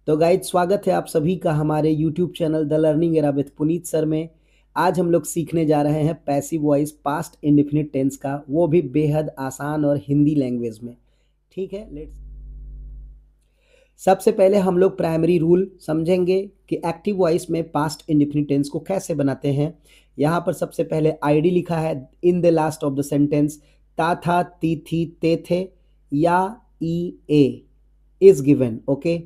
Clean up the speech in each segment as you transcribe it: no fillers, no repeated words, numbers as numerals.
तो गाइज स्वागत है आप सभी का हमारे YouTube channel the learning era with Puneet sir में। आज हम लोग सीखने जा रहे हैं passive voice past indefinite tense का, वो भी बेहद आसान और हिंदी लैंग्वेज में। ठीक है, लेट्स सबसे पहले हम लोग प्राइमरी रूल समझेंगे कि एक्टिव वॉइस में पास्ट इंडेफिनिट टेंस को कैसे बनाते हैं। यहाँ पर सबसे पहले आईडी लिखा है in the last of the sentence. ता था, ती थी, ते थे, या, ई, ए इज गिवन। ओके,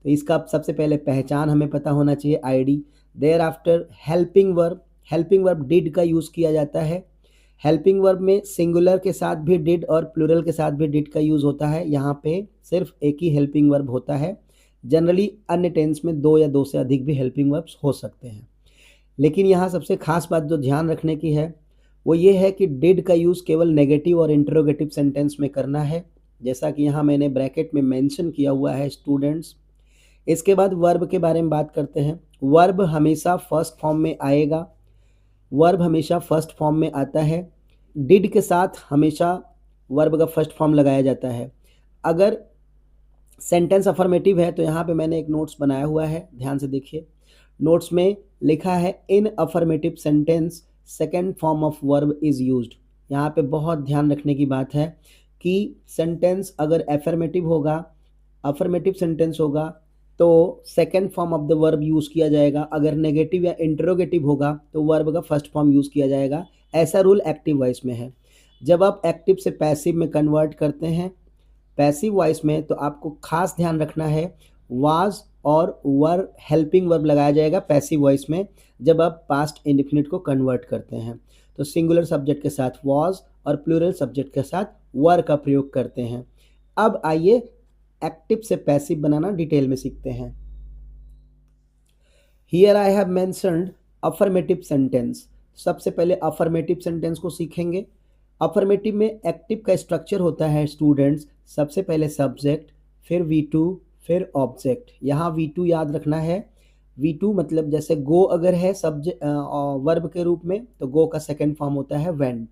तो इसका सबसे पहले पहचान हमें पता होना चाहिए, आईडी। There after helping verb did का यूज़ किया जाता है। हेल्पिंग वर्ब में सिंगुलर के साथ भी डिड और प्लूरल के साथ भी डिड का यूज़ होता है। यहाँ पे सिर्फ एक ही हेल्पिंग वर्ब होता है। जनरली अन्य टेंस में दो या दो से अधिक भी हेल्पिंग वर्ब्स हो सकते हैं, लेकिन यहाँ सबसे खास बात जो ध्यान रखने की है वो ये है कि डिड का यूज़ केवल नेगेटिव और इंटरोगेटिव सेंटेंस में करना है, जैसा कि यहाँ मैंने ब्रैकेट में मेंशन किया हुआ है स्टूडेंट्स। इसके बाद वर्ब के बारे में बात करते हैं। वर्ब हमेशा फर्स्ट फॉर्म में आएगा, वर्ब हमेशा फर्स्ट फॉर्म में आता है। डिड के साथ हमेशा वर्ब का फर्स्ट फॉर्म लगाया जाता है। अगर सेंटेंस अफर्मेटिव है तो यहाँ पे मैंने एक नोट्स बनाया हुआ है, ध्यान से देखिए। नोट्स में लिखा है in affirmative sentence second form of verb is used. यहाँ पे बहुत ध्यान रखने की बात है कि सेंटेंस अगर अफर्मेटिव सेंटेंस होगा तो second form of the verb use किया जाएगा। अगर नेगेटिव या इंटरोगेटिव होगा तो वर्ब का फर्स्ट फॉर्म यूज़ किया जाएगा। ऐसा रूल एक्टिव वॉइस में है। जब आप एक्टिव से पैसिव में कन्वर्ट करते हैं पैसिव वॉइस में, तो आपको खास ध्यान रखना है वाज और वर हेल्पिंग वर्ब लगाया जाएगा पैसिव वॉइस में जब आप पास्ट इंडेफिनिट को कन्वर्ट करते हैं। तो सिंगुलर सब्जेक्ट के साथ वाज और प्लूरल सब्जेक्ट के साथ वर का प्रयोग करते हैं। अब आइए एक्टिव से पैसिव बनाना डिटेल में सीखते हैं। Here I have mentioned affirmative sentence. सबसे पहले अफर्मेटिव सेंटेंस को सीखेंगे। अफर्मेटिव में एक्टिव का स्ट्रक्चर होता है स्टूडेंट्स, सबसे पहले सब्जेक्ट, फिर V2, फिर ऑब्जेक्ट। यहाँ V2 याद रखना है। V2 मतलब जैसे गो अगर है सब्जेक्ट वर्ब के रूप में तो गो का सेकेंड फॉर्म होता है वेंट।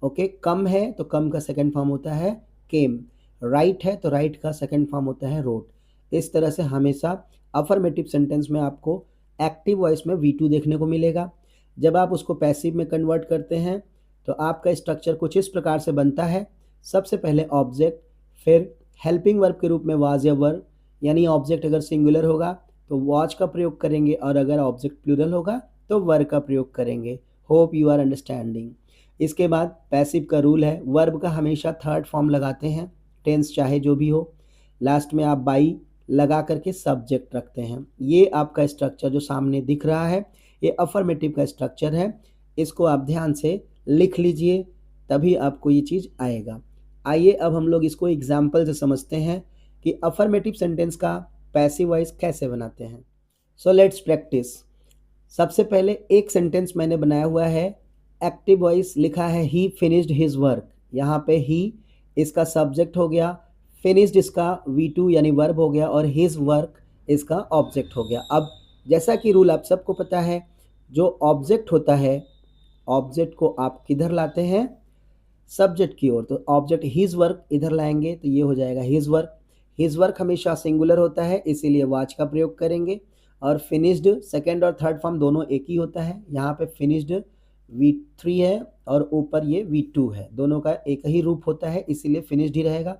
ओके, कम है तो कम का सेकेंड फॉर्म होता है केम। राइट है तो राइट का सेकेंड फॉर्म होता है रोट। इस तरह से हमेशा अफर्मेटिव सेंटेंस में आपको एक्टिव वॉइस में V2 देखने को मिलेगा। जब आप उसको पैसिव में कन्वर्ट करते हैं तो आपका स्ट्रक्चर कुछ इस प्रकार से बनता है। सबसे पहले ऑब्जेक्ट, फिर हेल्पिंग वर्ब के रूप में वाज या वर, यानी ऑब्जेक्ट अगर सिंगुलर होगा तो वॉच का प्रयोग करेंगे और अगर ऑब्जेक्ट प्लूरल होगा तो वर का प्रयोग करेंगे। Hope you are understanding. इसके बाद पैसिव का रूल है वर्ब का हमेशा थर्ड फॉर्म लगाते हैं, टेंस चाहे जो भी हो। लास्ट में आप बाई लगा करके सब्जेक्ट रखते हैं। ये आपका स्ट्रक्चर जो सामने दिख रहा है ये अफर्मेटिव का स्ट्रक्चर है। इसको आप ध्यान से लिख लीजिए, तभी आपको ये चीज़ आएगा। आइए अब हम लोग इसको एग्जाम्पल से समझते हैं कि अफर्मेटिव सेंटेंस का पैसिव वॉइस कैसे बनाते हैं। So let's practice. सबसे पहले एक सेंटेंस मैंने बनाया हुआ है, एक्टिव वॉइस लिखा है ही फिनिश्ड हिज वर्क। यहाँ पे ही इसका सब्जेक्ट हो गया, फिनिश्ड इसका V2 यानी वर्ब हो गया और हिज वर्क इसका ऑब्जेक्ट हो गया। अब जैसा कि रूल आप सबको पता है, जो ऑब्जेक्ट होता है ऑब्जेक्ट को आप किधर लाते हैं, सब्जेक्ट की ओर। तो ऑब्जेक्ट हिज वर्क इधर लाएंगे तो ये हो जाएगा हिज वर्क। हिज वर्क हमेशा सिंगुलर होता है इसीलिए वाच का प्रयोग करेंगे। और फिनिश्ड सेकेंड और थर्ड फॉर्म दोनों एक ही होता है। यहाँ पे फिनिश्ड V3 है और ऊपर ये V2 है, दोनों का एक ही रूप होता है इसीलिए फिनिश्ड ही रहेगा।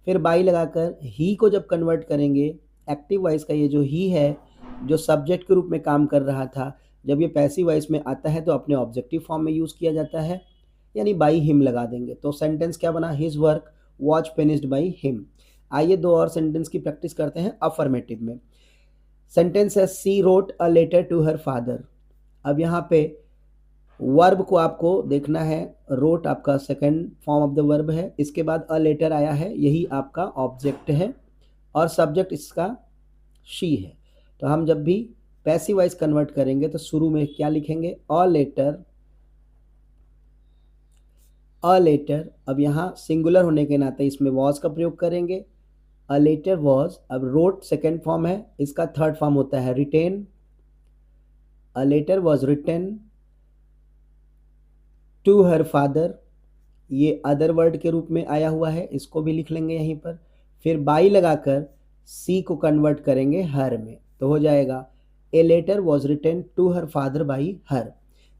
फिर बाई लगाकर ही को जब कन्वर्ट करेंगे, एक्टिव वॉइस का ये जो ही है जो सब्जेक्ट के रूप में काम कर रहा था, जब ये पैसिव वॉइस में आता है तो अपने ऑब्जेक्टिव फॉर्म में यूज़ किया जाता है, यानी बाई हिम लगा देंगे। तो सेंटेंस क्या बना, his work watch finished by him. आइए दो और सेंटेंस की प्रैक्टिस करते हैं अफर्मेटिव में। सेंटेंस है she wrote a letter to her father. अब यहाँ पे वर्ब को आपको देखना है, रोट आपका second form of the verb है, इसके बाद अ लेटर आया है, यही आपका ऑब्जेक्ट है और सब्जेक्ट इसका शी है। तो हम जब भी पैसिव वॉइस कन्वर्ट करेंगे तो शुरू में क्या लिखेंगे, अ लेटर। अब यहाँ सिंगुलर होने के नाते इसमें वॉज का प्रयोग करेंगे। अ लेटर वॉज, अब रोट सेकेंड फॉर्म है, इसका थर्ड फॉर्म होता है written. A letter was written to her father, ये अदर वर्ड के रूप में आया हुआ है, इसको भी लिख लेंगे यहीं पर। फिर बाई लगाकर सी को कन्वर्ट करेंगे हर में, तो हो जाएगा a letter was written to her father by her.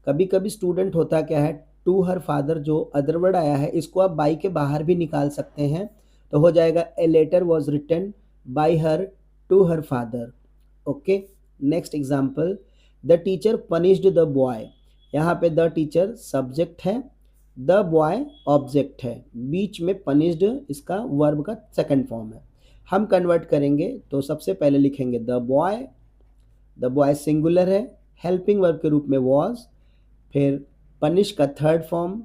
कभी कभी स्टूडेंट होता क्या है, टू हर फादर जो अदर वर्ड आया है इसको आप बाई के बाहर भी निकाल सकते हैं, तो हो जाएगा a letter was written by her to her father. Okay, next example, the teacher punished the boy. यहाँ पे द टीचर सब्जेक्ट है, द बॉय ऑब्जेक्ट है, बीच में पनिश्ड इसका वर्ब का सेकंड फॉर्म है। हम कन्वर्ट करेंगे तो सबसे पहले लिखेंगे द बॉय सिंगुलर है, हेल्पिंग वर्ब के रूप में वॉज, फिर पनिश का थर्ड फॉर्म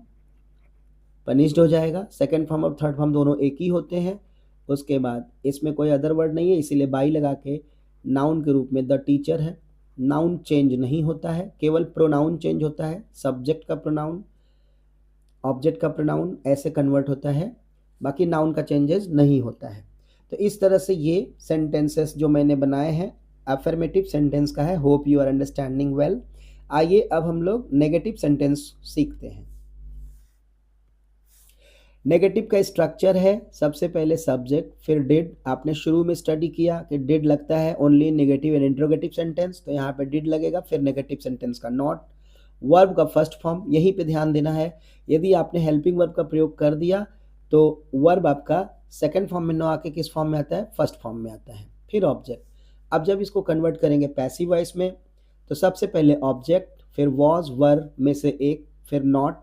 पनिश्ड हो जाएगा, सेकंड फॉर्म और थर्ड फॉर्म दोनों एक ही होते हैं। उसके बाद इसमें कोई अदर वर्ड नहीं है इसीलिए बाई लगा के नाउन के रूप में द टीचर है। नाउन चेंज नहीं होता है, केवल प्रोनाउन चेंज होता है, सब्जेक्ट का प्रोनाउन ऑब्जेक्ट का प्रोनाउन ऐसे कन्वर्ट होता है, बाकी नाउन का चेंजेस नहीं होता है। तो इस तरह से ये सेंटेंसेस जो मैंने बनाए हैं अफर्मेटिव सेंटेंस का है। Hope you are understanding well. आइए अब हम लोग नेगेटिव सेंटेंस सीखते हैं। नेगेटिव का स्ट्रक्चर है, सबसे पहले सब्जेक्ट फिर डिड। आपने शुरू में स्टडी किया कि डिड लगता है only negative and interrogative sentence, तो यहाँ पे डिड लगेगा, फिर नेगेटिव सेंटेंस का नॉट, वर्ब का फर्स्ट फॉर्म, यहीं पे ध्यान देना है। यदि आपने हेल्पिंग वर्ब का प्रयोग कर दिया तो वर्ब आपका सेकंड फॉर्म में न आके किस फॉर्म में आता है, फर्स्ट फॉर्म में आता है, फिर ऑब्जेक्ट। अब जब इसको कन्वर्ट करेंगे पैसिव वॉइस में तो सबसे पहले ऑब्जेक्ट, फिर वॉज वर्ब में से एक, फिर नॉट,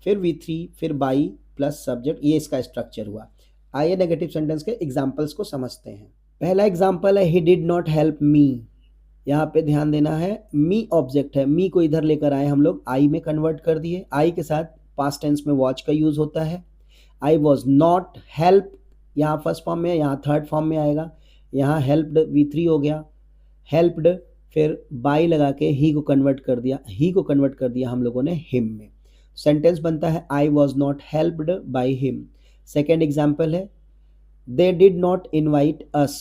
फिर V3, फिर बाई प्लस सब्जेक्ट, ये इसका स्ट्रक्चर हुआ। आइए नेगेटिव सेंटेंस के एग्जाम्पल्स को समझते हैं। पहला एग्जाम्पल है he did not help me. यहाँ पे ध्यान देना है, मी ऑब्जेक्ट है, मी को इधर लेकर आए हम लोग, आई में कन्वर्ट कर दिए। आई के साथ पास्ट टेंस में वॉच का यूज होता है। आई वॉज नॉट हेल्प, यहाँ फर्स्ट फॉर्म में, यहाँ थर्ड फॉर्म में आएगा। यहाँ हेल्प्ड V3 हो गया, हेल्प्ड, फिर बाई लगा के ही को कन्वर्ट कर दिया हम लोगों ने हिम में। सेंटेंस बनता है I was not helped by him. Second example है दे डिड नॉट इन्वाइट अस।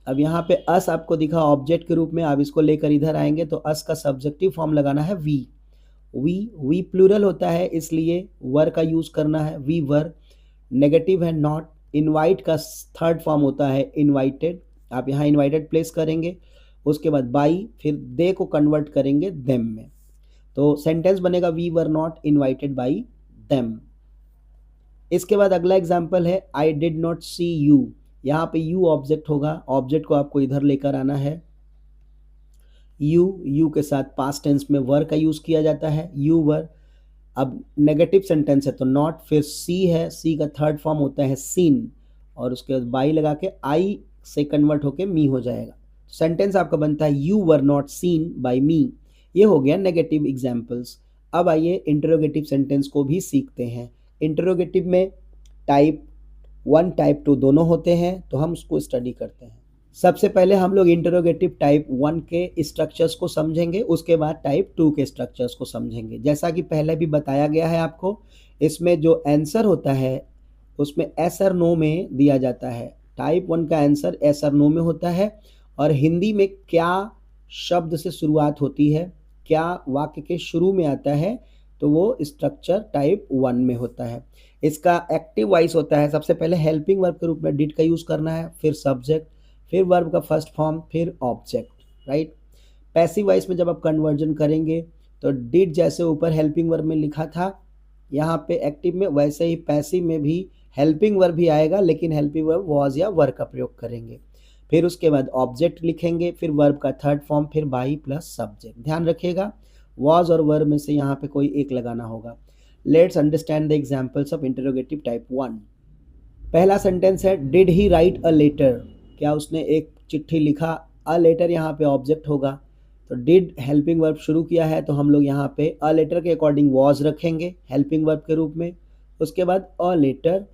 अब यहाँ पे अस आपको दिखा ऑब्जेक्ट के रूप में, आप इसको लेकर इधर आएंगे तो अस का सब्जेक्टिव फॉर्म लगाना है वी प्लूरल होता है इसलिए वर का यूज करना है, वी वर। नेगेटिव है नॉट। इनवाइट का थर्ड फॉर्म होता है इनवाइटेड, आप यहाँ इनवाइटेड प्लेस करेंगे। उसके बाद बाई, फिर दे को कन्वर्ट करेंगे देम में, तो सेंटेंस बनेगा we were not invited by them. इसके बाद अगला एग्जाम्पल है I did not see you. यहाँ पे यू ऑब्जेक्ट होगा, ऑब्जेक्ट को आपको इधर लेकर आना है। यू के साथ पास्ट टेंस में वर का यूज किया जाता है, यू वर। अब नेगेटिव सेंटेंस है तो नॉट, फिर सी है, सी का थर्ड फॉर्म होता है सीन, और उसके बाद बाई लगा के आई से कन्वर्ट होके मी हो जाएगा। सेंटेंस आपका बनता है you were not seen by me. ये हो गया नेगेटिव एग्जाम्पल्स। अब आइए इंटरोगेटिव सेंटेंस को भी सीखते हैं। इंटरोगेटिव में टाइप 1 टाइप 2 दोनों होते हैं, तो हम उसको स्टडी करते हैं। सबसे पहले हम लोग इंटरोगेटिव टाइप 1 के स्ट्रक्चर्स को समझेंगे, उसके बाद टाइप 2 के स्ट्रक्चर्स को समझेंगे। जैसा कि पहले भी बताया गया है आपको, इसमें जो आंसर होता है उसमें एस और नो में दिया जाता है। टाइप 1 का आंसर एस और नो में होता है, और हिंदी में क्या शब्द से शुरुआत होती है, क्या वाक्य के शुरू में आता है, तो वो स्ट्रक्चर टाइप 1 में होता है। इसका एक्टिव वॉइस होता है, सबसे पहले हेल्पिंग वर्ब के रूप में डिड का यूज करना है, फिर सब्जेक्ट, फिर वर्ब का फर्स्ट फॉर्म, फिर ऑब्जेक्ट, राइट। पैसिव वॉइस में जब आप कन्वर्जन करेंगे तो डिड जैसे ऊपर हेल्पिंग वर्ब में लिखा था यहाँ पे एक्टिव में, वैसे ही पैसिव में भी हेल्पिंग वर्ब भी आएगा, लेकिन हेल्पिंग वर्ब वॉज या वर का प्रयोग करेंगे। फिर उसके बाद ऑब्जेक्ट लिखेंगे, फिर वर्ब का थर्ड फॉर्म, फिर बाई प्लस सब्जेक्ट। ध्यान रखिएगा वॉज और वर्ब में से यहाँ पे कोई एक लगाना होगा। Let's understand the examples of interrogative type 1। पहला सेंटेंस है did he write a letter. क्या उसने एक चिट्ठी लिखा? अ लेटर यहाँ पे ऑब्जेक्ट होगा, तो डिड हेल्पिंग वर्ब शुरू किया है तो हम लोग यहाँ पे अ लेटर के अकॉर्डिंग वॉज रखेंगे हेल्पिंग वर्ब के रूप में। उसके बाद अ लेटर,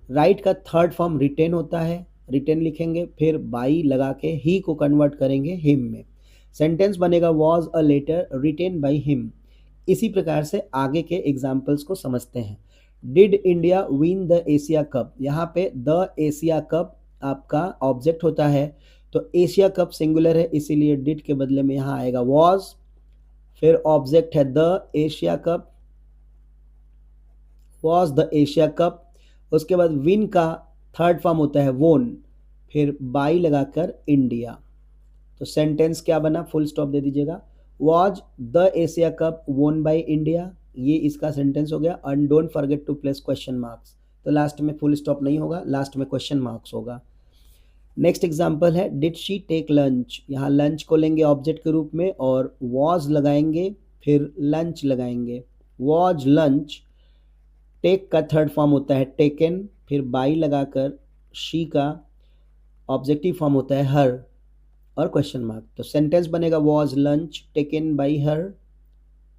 राइट का थर्ड फॉर्म रिटेन होता है, रिटेन लिखेंगे, फिर बाई लगा के ही को कन्वर्ट करेंगे हिम में। सेंटेंस बनेगा was a letter written by him. इसी प्रकार से आगे के एग्जाम्पल्स को समझते हैं। Did India win the Asia cup. यहाँ पे द एशिया कप आपका ऑब्जेक्ट होता है, तो एशिया कप सिंगुलर है इसीलिए डिड के बदले में यहाँ आएगा वॉज, फिर ऑब्जेक्ट है the Asia cup, was the Asia cup. उसके बाद विन का थर्ड फॉर्म होता है वोन, फिर बाई लगाकर इंडिया। तो सेंटेंस क्या बना, फुल स्टॉप दे दीजिएगा। Was the Asia cup won by India, ये इसका सेंटेंस हो गया। And don't forget to place question marks, तो लास्ट में फुल स्टॉप नहीं होगा, लास्ट में क्वेश्चन मार्क्स होगा। नेक्स्ट एग्जाम्पल है डिड शी टेक लंच, यहाँ लंच को लेंगे ऑब्जेक्ट के रूप में और वॉज लगाएंगे, फिर लंच लगाएंगे। वॉज लंच, टेक का थर्ड फॉर्म होता है टेकन, फिर बाई लगाकर शी का ऑब्जेक्टिव फॉर्म होता है हर और क्वेश्चन मार्क। तो सेंटेंस बनेगा was lunch taken by her.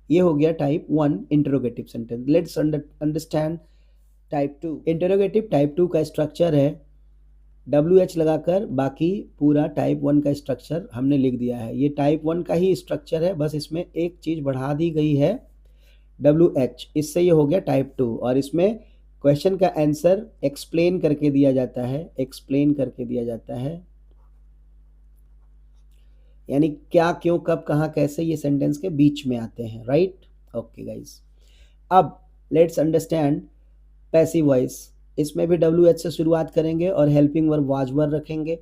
ये हो गया type 1 interrogative sentence. Let's understand type 2। Interrogative type 2 का स्ट्रक्चर है WH लगाकर, बाकी पूरा टाइप 1 का स्ट्रक्चर हमने लिख दिया है। ये टाइप 1 का ही स्ट्रक्चर है, बस इसमें एक चीज़ बढ़ा दी गई है WH, इससे ये हो गया टाइप 2। और इसमें क्वेश्चन का आंसर एक्सप्लेन करके दिया जाता है, एक्सप्लेन करके दिया जाता है, यानी क्या क्यों कब कहाँ कैसे ये सेंटेंस के बीच में आते हैं, राइट। ओके गाइस, अब लेट्स अंडरस्टैंड पैसिव वॉइस। इसमें भी WH से शुरुआत करेंगे और हेल्पिंग वर्ब वाज वर रखेंगे,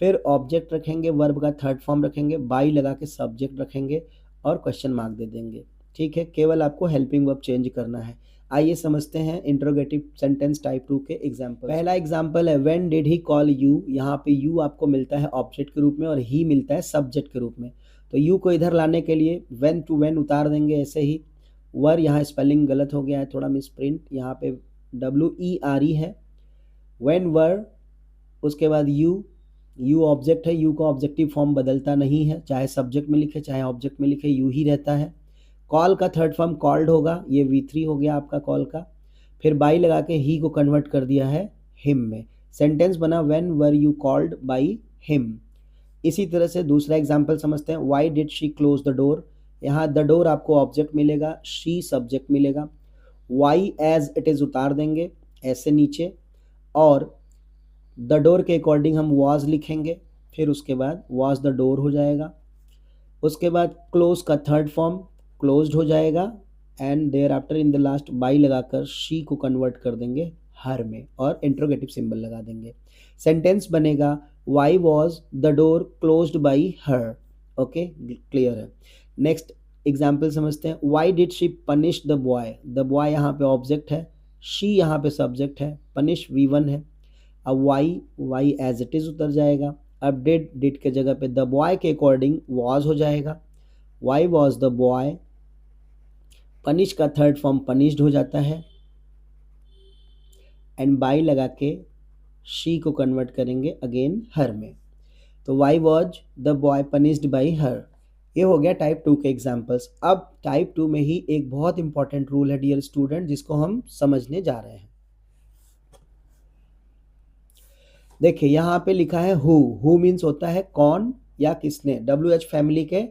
फिर ऑब्जेक्ट रखेंगे, वर्ब का थर्ड फॉर्म रखेंगे, बाई लगा के सब्जेक्ट रखेंगे और क्वेश्चन मार्क दे देंगे। ठीक है, केवल आपको हेल्पिंग वर्ब चेंज करना है। आइए समझते हैं इंट्रोगेटिव सेंटेंस टाइप 2 के एग्जाम्पल। पहला एग्जाम्पल है when did he call you. यहाँ पे यू आपको मिलता है ऑब्जेक्ट के रूप में और ही मिलता है सब्जेक्ट के रूप में। तो यू को इधर लाने के लिए व्हेन टू व्हेन उतार देंगे ऐसे ही। वर, यहाँ स्पेलिंग गलत हो गया है, थोड़ा मिस प्रिंट, यहाँ पे WERE है। व्हेन वर, उसके बाद यू ऑब्जेक्ट है, यू का ऑब्जेक्टिव फॉर्म बदलता नहीं है, चाहे सब्जेक्ट में लिखे चाहे ऑब्जेक्ट में लिखे यू ही रहता है। कॉल का थर्ड फॉर्म कॉल्ड होगा, ये V3 हो गया आपका कॉल का। फिर बाई लगा के ही को कन्वर्ट कर दिया है हिम में। सेंटेंस बना when were you called by him. इसी तरह से दूसरा एग्जाम्पल समझते हैं। Why did she close the door. यहाँ द डोर आपको ऑब्जेक्ट मिलेगा, शी सब्जेक्ट मिलेगा। वाई एज इट इज उतार देंगे ऐसे नीचे और द डोर के अकॉर्डिंग हम वॉज लिखेंगे, फिर उसके बाद वॉज द डोर हो जाएगा। उसके बाद क्लोज का थर्ड फॉर्म क्लोज्ड हो जाएगा and there after in the last by लगाकर शी को कन्वर्ट कर देंगे हर में और इंट्रोगेटिव सिंबल लगा देंगे। सेंटेंस बनेगा why was the door closed by her. Okay, clear है। नेक्स्ट एग्जाम्पल समझते हैं। Why did she punish the boy. The boy यहाँ पे ऑब्जेक्ट है, शी यहाँ पे सब्जेक्ट है, पनिश V1 है। अब वाई एज इट इज उतर जाएगा। अब डिड के जगह पे द बॉय के अकॉर्डिंग वॉज हो जाएगा। Why was the boy, punish का थर्ड फॉर्म पनिश्ड हो जाता है एंड बाई लगा के शी को कन्वर्ट करेंगे अगेन हर में। तो why was the boy punished by her. ये हो गया टाइप 2 के एग्जाम्पल्स। अब टाइप 2 में ही एक बहुत इंपॉर्टेंट रूल है डियर स्टूडेंट, जिसको हम समझने जा रहे हैं। देखिए यहाँ पे लिखा है हु मीन्स होता है कौन या किसने। WH फैमिली के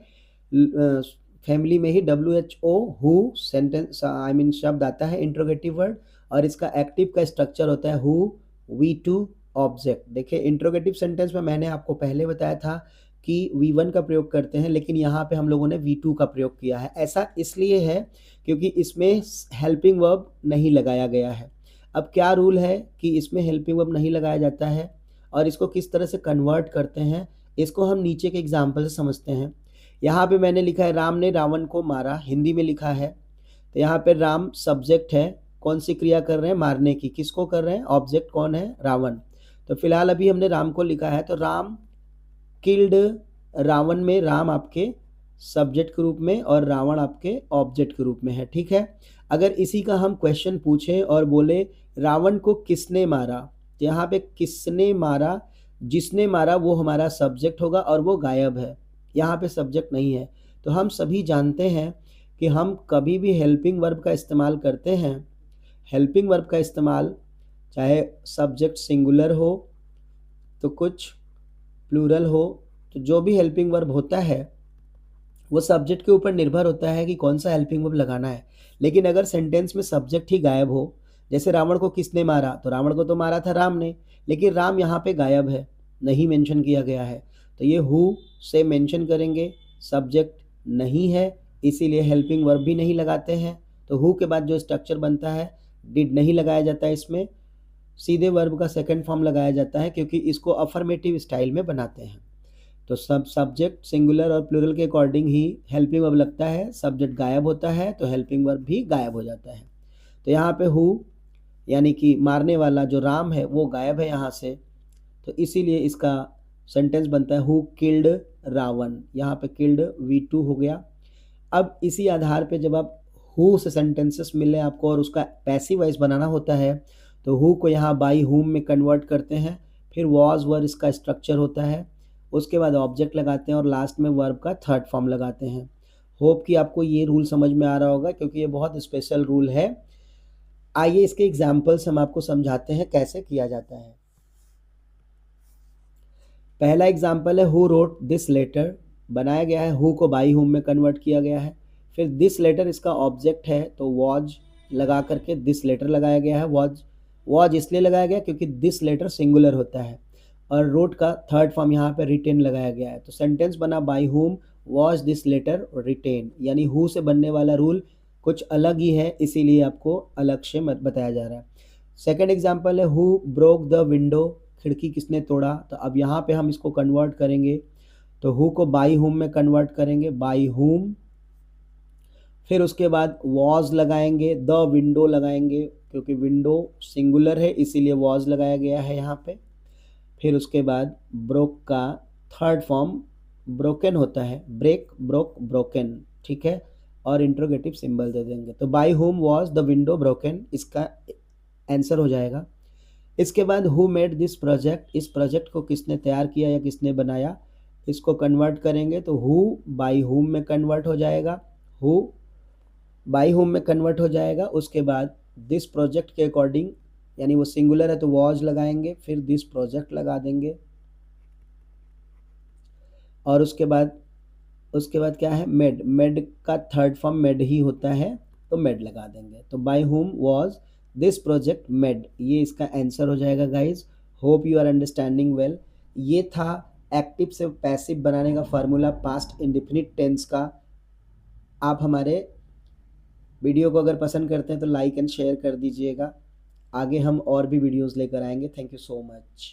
फैमिली में ही WHO who sentence I mean शब्द आता है इंट्रोगेटिव वर्ड, और इसका एक्टिव का स्ट्रक्चर होता है हु V2 ऑब्जेक्ट। देखिए इंट्रोगेटिव सेंटेंस में मैंने आपको पहले बताया था कि V1 का प्रयोग करते हैं, लेकिन यहाँ पे हम लोगों ने V2 का प्रयोग किया है। ऐसा इसलिए है क्योंकि इसमें हेल्पिंग वर्ब नहीं लगाया गया है। अब क्या रूल है कि इसमें हेल्पिंग वर्ब नहीं लगाया जाता है और इसको किस तरह से कन्वर्ट करते हैं, इसको हम नीचे के एग्जाम्पल से समझते हैं। यहाँ पे मैंने लिखा है राम ने रावण को मारा, हिंदी में लिखा है। तो यहाँ पे राम सब्जेक्ट है, कौन सी क्रिया कर रहे हैं, मारने की। किसको कर रहे हैं, ऑब्जेक्ट कौन है, रावण। तो फिलहाल अभी हमने राम को लिखा है, तो राम किल्ड रावण में राम आपके सब्जेक्ट के रूप में और रावण आपके ऑब्जेक्ट के रूप में है। ठीक है, अगर इसी का हम क्वेश्चन पूछें और बोले रावण को किसने मारा, तो यहाँ पे किसने मारा, जिसने मारा वो हमारा सब्जेक्ट होगा और वो गायब है, यहाँ पे सब्जेक्ट नहीं है। तो हम सभी जानते हैं कि हम कभी भी हेल्पिंग वर्ब का इस्तेमाल करते हैं। हेल्पिंग वर्ब का इस्तेमाल चाहे सब्जेक्ट सिंगुलर हो तो कुछ प्लूरल हो, तो जो भी हेल्पिंग वर्ब होता है वो सब्जेक्ट के ऊपर निर्भर होता है कि कौन सा हेल्पिंग वर्ब लगाना है। लेकिन अगर सेंटेंस में सब्जेक्ट ही गायब हो, जैसे रावण को किसने मारा, तो रावण को तो मारा था राम ने, लेकिन राम यहाँ पे गायब है, नहीं मेंशन किया गया है। तो ये हु से मेंशन करेंगे, सब्जेक्ट नहीं है इसीलिए हेल्पिंग वर्ब भी नहीं लगाते हैं। तो हु के बाद जो स्ट्रक्चर बनता है डिड नहीं लगाया जाता है इसमें, सीधे वर्ब का सेकंड फॉर्म लगाया जाता है क्योंकि इसको अफर्मेटिव स्टाइल में बनाते हैं। तो सब सब्जेक्ट सिंगुलर और प्लूरल के अकॉर्डिंग ही हेल्पिंग वर्ब लगता है, सब्जेक्ट गायब होता है तो हेल्पिंग वर्ब भी गायब हो जाता है। तो यहाँ पे हु यानी कि मारने वाला जो राम है वो गायब है यहाँ से, तो इसीलिए इसका सेंटेंस बनता है हु किल्ड रावण। यहाँ पे किल्ड V2 हो गया। अब इसी आधार पे जब आप हु से सेंटेंसेस मिले आपको और उसका पैसिव वॉइस बनाना होता है तो हु को यहाँ बाई हुम में कन्वर्ट करते हैं, फिर वॉज वर इसका स्ट्रक्चर होता है, उसके बाद ऑब्जेक्ट लगाते हैं और लास्ट में वर्ब का थर्ड फॉर्म लगाते हैं। होप कि आपको ये रूल समझ में आ रहा होगा क्योंकि ये बहुत स्पेशल रूल है। आइए इसके एग्जाम्पल्स हम आपको समझाते हैं कैसे किया जाता है। पहला एग्जाम्पल है हु रोट दिस लेटर, बनाया गया है, हु को बाई हुम में कन्वर्ट किया गया है। फिर दिस लेटर इसका ऑब्जेक्ट है तो वॉज लगा करके दिस लेटर लगाया गया है। वॉज इसलिए लगाया गया क्योंकि दिस लेटर सिंगुलर होता है, और रोट का थर्ड फॉर्म यहाँ पे रिटेन लगाया गया है। तो सेंटेंस बना by whom was this letter written, यानी हु से बनने वाला रूल कुछ अलग ही है, इसीलिए आपको अलग से मत बताया जा रहा है। सेकेंड एग्जाम्पल है हु ब्रोक द विंडो, खिड़की किसने तोड़ा। तो अब यहाँ पे हम इसको कन्वर्ट करेंगे तो हु को बाई हुम में कन्वर्ट करेंगे, बाई हुम, फिर उसके बाद वॉज लगाएंगे, द विंडो लगाएंगे क्योंकि विंडो सिंगुलर है इसीलिए वॉज लगाया गया है यहाँ पे। फिर उसके बाद ब्रोक का थर्ड फॉर्म ब्रोकन होता है, ब्रेक ब्रोक ब्रोकन, ठीक है, और इंट्रोगेटिव सिंबल दे देंगे। तो by whom was the window broken इसका आंसर हो जाएगा। इसके बाद हु मेड दिस प्रोजेक्ट, इस प्रोजेक्ट को किसने तैयार किया या किसने बनाया, इसको कन्वर्ट करेंगे तो हु बाई हुम में कन्वर्ट हो जाएगा, हु बाई होम में कन्वर्ट हो जाएगा। उसके बाद दिस प्रोजेक्ट के अकॉर्डिंग, यानी वो सिंगुलर है तो वॉज लगाएंगे, फिर दिस प्रोजेक्ट लगा देंगे, और उसके बाद क्या है, मेड, मेड का थर्ड फॉर्म मेड ही होता है तो मेड लगा देंगे। तो by whom was this project made, ये इसका आंसर हो जाएगा guys. Hope you are understanding well. ये था एक्टिव से पैसिव बनाने का फार्मूला पास्ट इंडेफिनिट टेंस का। आप हमारे वीडियो को अगर पसंद करते हैं तो लाइक एंड शेयर कर दीजिएगा। आगे हम और भी वीडियोस लेकर आएंगे। Thank you so much.